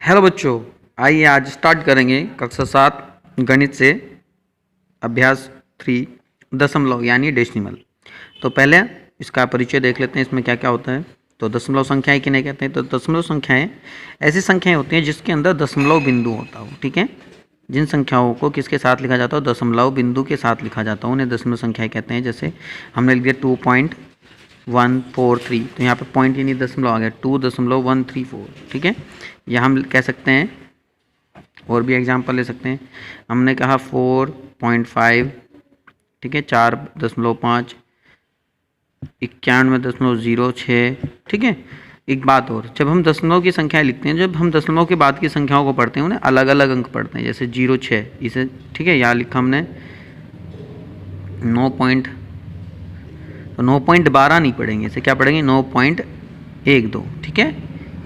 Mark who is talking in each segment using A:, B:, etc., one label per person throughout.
A: Hello बच्चों, आइए आज स्टार्ट करेंगे कक्षा 7 गणित से अभ्यास 3 दशमलव यानी डेसिमल। तो पहले इसका परिचय देख लेते हैं, इसमें क्या क्या होता है। तो दशमलव संख्याएं किन्हें कहते हैं? तो दशमलव संख्याएं ऐसी संख्याएं होती हैं जिसके अंदर दशमलव बिंदु होता हो। ठीक है, जिन संख्याओं को किसके साथ लिखा जाता हो? दशमलव बिंदु के साथ लिखा जाता हो, उन्हें दशमलव संख्याएं कहते हैं। जैसे हमने लिख दिया 2.143, तो यहाँ पे पॉइंट यानी दशमलव आ गया 2.134। ठीक है, या हम कह सकते हैं और भी एग्जाम्पल ले सकते हैं। हमने कहा 4.5, ठीक है, 4.5, 91.06। ठीक है, एक बात और, जब हम दशमलव की संख्याएं लिखते हैं, जब हम दशमलव के बाद की संख्याओं को पढ़ते हैं उन्हें अलग अलग अंक पढ़ते हैं। जैसे 06 इसे, ठीक है, यहाँ लिखा हमने 9.12 नहीं पढ़ेंगे, इसे क्या पढ़ेंगे? 9.12। ठीक है,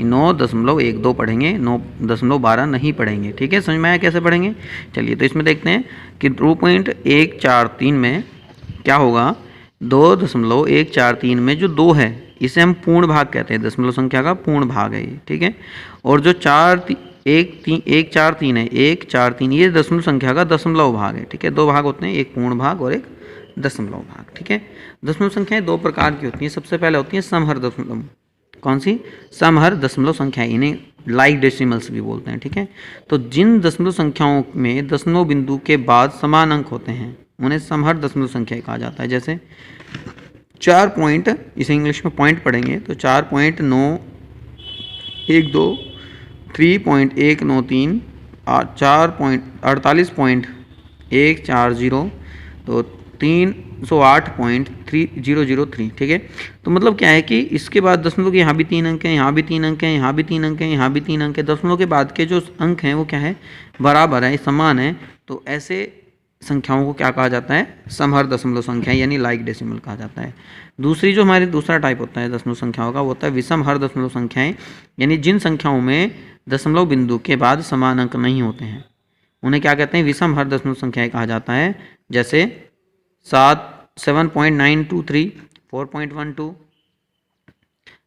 A: 9.12 पढ़ेंगे, 9.12 नहीं पढ़ेंगे। ठीक है, समझ में आया कैसे पढ़ेंगे? चलिए तो इसमें देखते हैं कि 2.143 में क्या होगा। 2.143 में जो 2 है इसे हम पूर्ण भाग कहते हैं, दशमलव संख्या का पूर्ण भाग है ये। ठीक है, और जो 143 है, 143 ये दशमलव संख्या का दशमलव भाग है। ठीक है, दो भाग होते हैं, एक पूर्ण भाग और एक दशमलव भाग। ठीक है, दशमलव संख्याएं दो प्रकार की होती हैं। सबसे पहले होती है समहर दशमलव। कौन सी? समहर दशमलव संख्याएं, इन्हें लाइक डेसिमल्स भी बोलते हैं। ठीक है, तो जिन दशमलव संख्याओं में दशमलव बिंदु के बाद समान अंक होते हैं उन्हें समहर दशमलव संख्याएं कहा जाता है। जैसे 4 पॉइंट, इसे इंग्लिश में पॉइंट पढ़ेंगे तो 4.912, 3.193, 48.140, तो 308.3003। ठीक है, तो मतलब क्या है कि इसके बाद दशमलव के यहाँ भी 3 अंक हैं, यहाँ भी 3 अंक हैं, यहाँ भी 3 अंक हैं, यहाँ भी 3 अंक हैं। दशमलव के बाद के जो अंक हैं वो क्या है? बराबर है, समान है। तो ऐसे संख्याओं को क्या कहा जाता है? समहर दशमलव संख्या यानी लाइक डेसिमल कहा जाता है। दूसरी जो हमारी दूसरा टाइप होता है दशमलव संख्याओं का, वो होता है विषमहर दशमलव संख्याएं, यानी जिन संख्याओं में दशमलव बिंदु के बाद समान अंक नहीं होते हैं उन्हें क्या कहते हैं? विषमहर दशमलव संख्याएं कहा जाता है। जैसे 7.923, 4.12,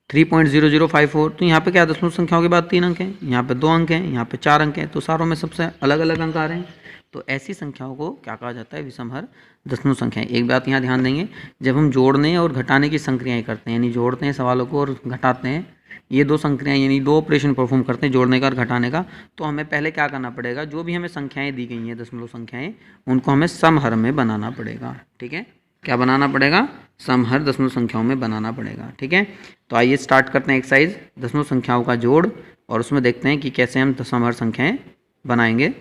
A: 3.0054। तो यहाँ पे क्या दशमलव संख्याओं के बाद 3 अंक हैं, यहाँ पे 2 अंक हैं, यहाँ पे 4 अंक हैं, तो सारों में सबसे अलग अलग अंक आ रहे हैं। तो ऐसी संख्याओं को क्या कहा जाता है? विषमहर दशमलव संख्याएं। एक बात यहाँ ध्यान देंगे, जब हम जोड़ने और घटाने की संक्रियाएं करते हैं, यानी जोड़ते हैं सवालों को और घटाते हैं, ये दो संक्रियाएं यानी दो ऑपरेशन परफॉर्म करते हैं, जोड़ने का और घटाने का, तो हमें पहले क्या करना पड़ेगा? जो भी हमें संख्याएं दी गई हैं दशमलव संख्याएं, उनको हमें समहर में बनाना पड़ेगा। ठीक है, क्या बनाना पड़ेगा? समहर दशमलव संख्याओं में बनाना पड़ेगा। ठीक है, तो आइए स्टार्ट करते हैं एक्सरसाइज दशमलव संख्याओं का जोड़, और उसमें देखते हैं कि कैसे हम समहर संख्याएं बनाएंगे।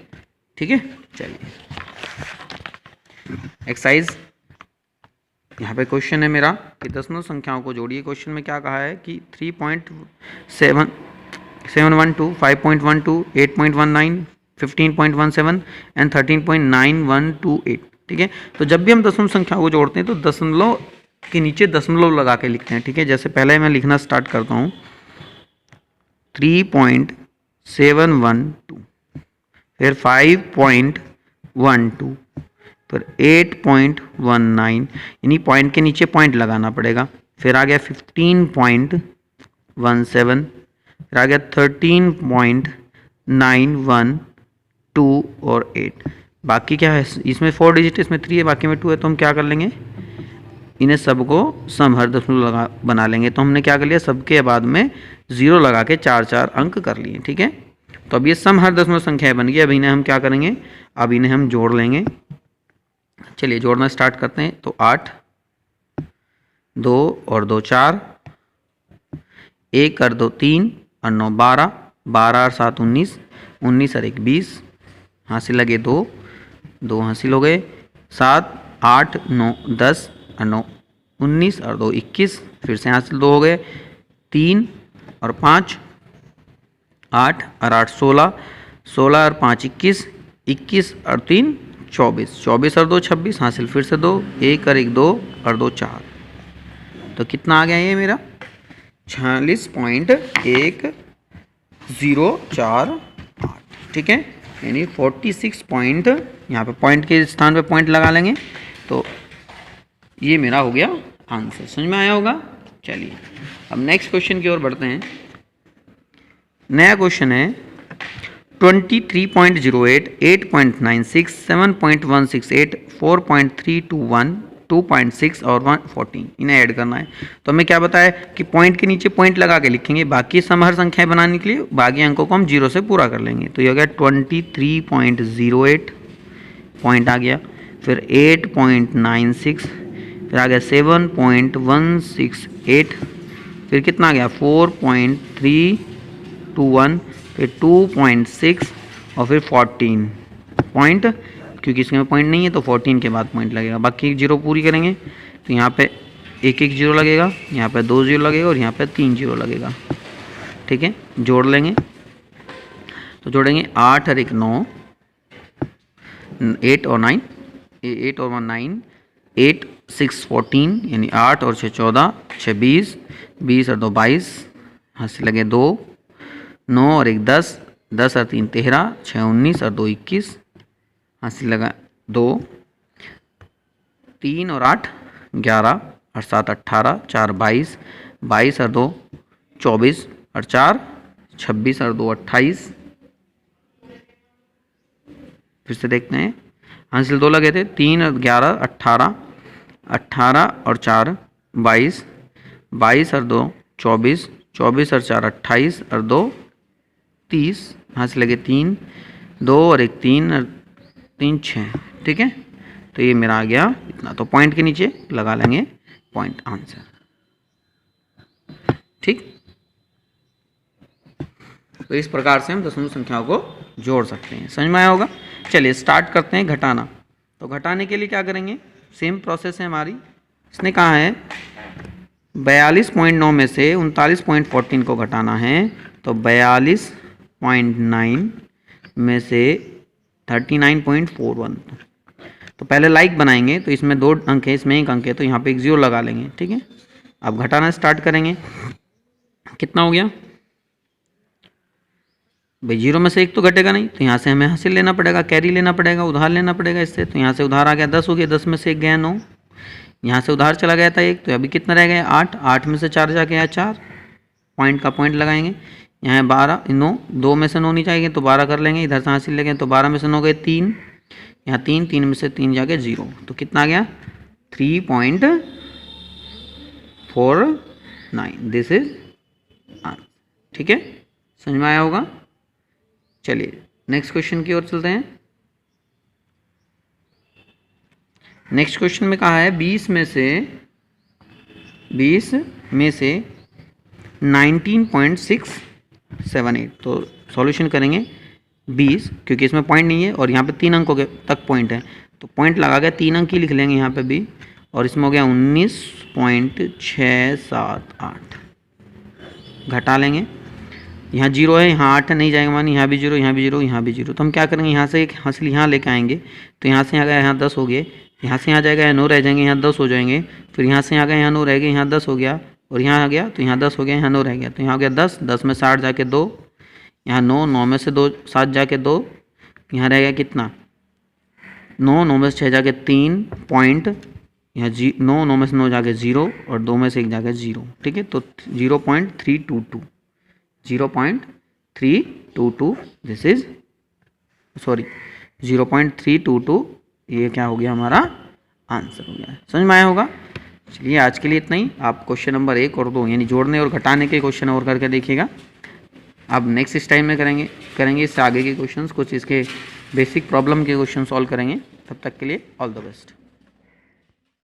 A: ठीक है, चलिए एक्सरसाइज। यहाँ पे क्वेश्चन है मेरा कि दशमलव संख्याओं को जोड़िए। क्वेश्चन में क्या कहा है कि 3.712, 5.12, 8.19, 15.17 एंड 13.9128। ठीक है, तो जब भी हम दशमलव संख्याओं को जोड़ते हैं तो दशमलव के नीचे दशमलव लगा के लिखते हैं। ठीक है, जैसे पहले मैं लिखना स्टार्ट करता हूँ 3.712, फिर 5.12, फिर 8.19, यानी पॉइंट के नीचे पॉइंट लगाना पड़ेगा। फिर आ गया 15.17, फिर आ गया 13.912 और 8। बाकी क्या है? इसमें 4 डिजिट, इसमें 3 है, बाकी में 2 है। तो हम क्या कर लेंगे? इन्हें सबको समहर दशमलव लगा बना लेंगे। तो हमने क्या कर लिया? सबके बाद में 0 लगा के 4 अंक कर लिए। ठीक है, तो अब ये समहर दशमलव संख्या बन गई। अब इन्हें हम क्या करेंगे? अब इन्हें हम जोड़ लेंगे। चलिए जोड़ना स्टार्ट करते हैं। तो 8, 2 और 2 4, 1 और 2 3 और 9 12, 12 और 7 19, 19 और 1 20, हासिल लगे 2, 2 हासिल हो गए, 7 8 9 10 और 9 19 और 2 21, फिर से हासिल 2 हो गए, 3 और 5 8 और 8 16, 16 और 5 21, 21 और 3 24, 24 और 2 26, हासिल फिर से 2, 1 और 1 2 और 2 4। तो कितना आ गया ये मेरा? 46.1048। ठीक है, यानी 46 पॉइंट, यहाँ पे पॉइंट के स्थान पे पॉइंट लगा लेंगे। तो ये मेरा हो गया आंसर। समझ में आया होगा? चलिए अब नेक्स्ट क्वेश्चन की ओर बढ़ते हैं। नया क्वेश्चन है 23.08, 8.96, 7.168, 4.321, 2.6 और 114 इन्हें ऐड करना है। तो हमें क्या बताया कि पॉइंट के नीचे पॉइंट लगा के लिखेंगे, बाकी समहर संख्याएं बनाने के लिए बाकी अंकों को हम 0 से पूरा कर लेंगे। तो ये हो गया 23.08 पॉइंट आ गया, फिर 8.96, फिर आ गया 7.168, फिर कितना आ गया 4.321, फिर 2.6 और फिर 14 पॉइंट, क्योंकि इसमें पॉइंट नहीं है तो 14 के बाद पॉइंट लगेगा। बाकी जीरो पूरी करेंगे तो यहाँ पे एक एक जीरो लगेगा, यहाँ पे 2 जीरो लगेगा और यहाँ पे 3 जीरो लगेगा। ठीक है, जोड़ लेंगे तो जोड़ेंगे 8 और 1 9, 8 और 9, 8 और 1 9, 8 6 14 यानी 8 और 6 14, 6 20, 20 और 2 22, हंसी लगे 2, 9 और 1 10, 10 और 3 13, 6 19 और 2 21, हंसी लगा 2, 3 और 8 11 और 7 18, 4 22, 22 और 2 24 और 4 26 और 2 28। फिर से देखते हैं, हासिल 2 लगे थे, 3 और 11 18, 18 और 4 22, 22 और 2 24, 24 और 4 28 और 2 30, हासिल लगे 3, 2 और 1 3 और 3 6। ठीक है, तो ये मेरा आ गया इतना। तो पॉइंट के नीचे लगा लेंगे पॉइंट आंसर। ठीक, तो इस प्रकार से हम दशमलव संख्याओं को जोड़ सकते हैं। समझ में आया होगा। चलिए स्टार्ट करते हैं घटाना। तो घटाने के लिए क्या करेंगे, सेम प्रोसेस है हमारी। इसने कहा है 42.9 में से 39.14 को घटाना है, तो 42.9 में से 39.41। तो पहले लाइक बनाएंगे, तो इसमें 2 अंक है, इसमें 1 अंक है, तो यहाँ पे एक 0 लगा लेंगे। ठीक है, अब घटाना स्टार्ट करेंगे। कितना हो गया भाई, 0 में से 1 तो घटेगा नहीं, तो यहाँ से हमें हासिल लेना पड़ेगा, कैरी लेना पड़ेगा, उधार लेना पड़ेगा इससे। तो यहाँ से उधार आ गया 10 हो गया, 10 में से 1 गया 9, यहाँ से उधार चला गया था 1, तो अभी कितना रह गया 8, 8 में से 4 जाके आया 4, पॉइंट का पॉइंट लगाएंगे। यहाँ 12 9, 2 में से 9 नहीं जाएंगे तो 12 कर लेंगे, इधर से हासिल लेंगे तो 12 में से 9 गए 3, यहाँ 3, 3 में से 3 जाके 0, तो कितना आ गया 3.49। This is answer. ठीक है, समझ में आया होगा। चलिए नेक्स्ट क्वेश्चन की ओर चलते हैं। नेक्स्ट क्वेश्चन में कहा है 20 में से 19.678। तो सॉल्यूशन करेंगे 20, क्योंकि इसमें पॉइंट नहीं है और यहाँ पे 3 अंकों के तक पॉइंट है, तो पॉइंट लगा के 3 अंक ही लिख लेंगे यहाँ पे भी, और इसमें हो गया 19.678। घटा लेंगे, यहाँ 0 है, यहाँ 8 नहीं जाएगा मान, यहाँ भी 0, यहाँ भी 0, यहाँ भी 0। तो हम क्या करेंगे, यहाँ से एक हासिल यहाँ लेके आएंगे, तो यहाँ से यहाँ गया, यहाँ 10 हो गए, यहाँ से यहाँ जाएगा, यहाँ 9 रह जाएंगे, यहाँ 10 हो जाएंगे, फिर यहाँ से यहाँ गया, यहाँ 9 रह गए, यहाँ 10 हो गया, और यहाँ आ गया तो यहाँ 10 हो गया, यहाँ 9 रह गया, तो यहाँ हो गया 10, 10 में 60 जाके 2, यहाँ 9, 9 में से 2 7 जाके 2, यहाँ रह गया कितना 9, 9 में से 6 जाके 3 पॉइंट, यहाँ 9, 9 में से 9 जाके 0 और 2 में से 1 जाके 0। ठीक है, तो 0.322, 0.322, दिस इज सॉरी 0.322, ये क्या हो गया हमारा आंसर हो गया। समझ में आया होगा। चलिए आज के लिए इतना ही। आप क्वेश्चन नंबर 1 और 2 यानी जोड़ने और घटाने के क्वेश्चन और करके देखिएगा। अब नेक्स्ट इस टाइम में करेंगे इससे आगे के क्वेश्चंस, कुछ इसके बेसिक प्रॉब्लम के क्वेश्चन सॉल्व करेंगे। तब तक के लिए ऑल द बेस्ट।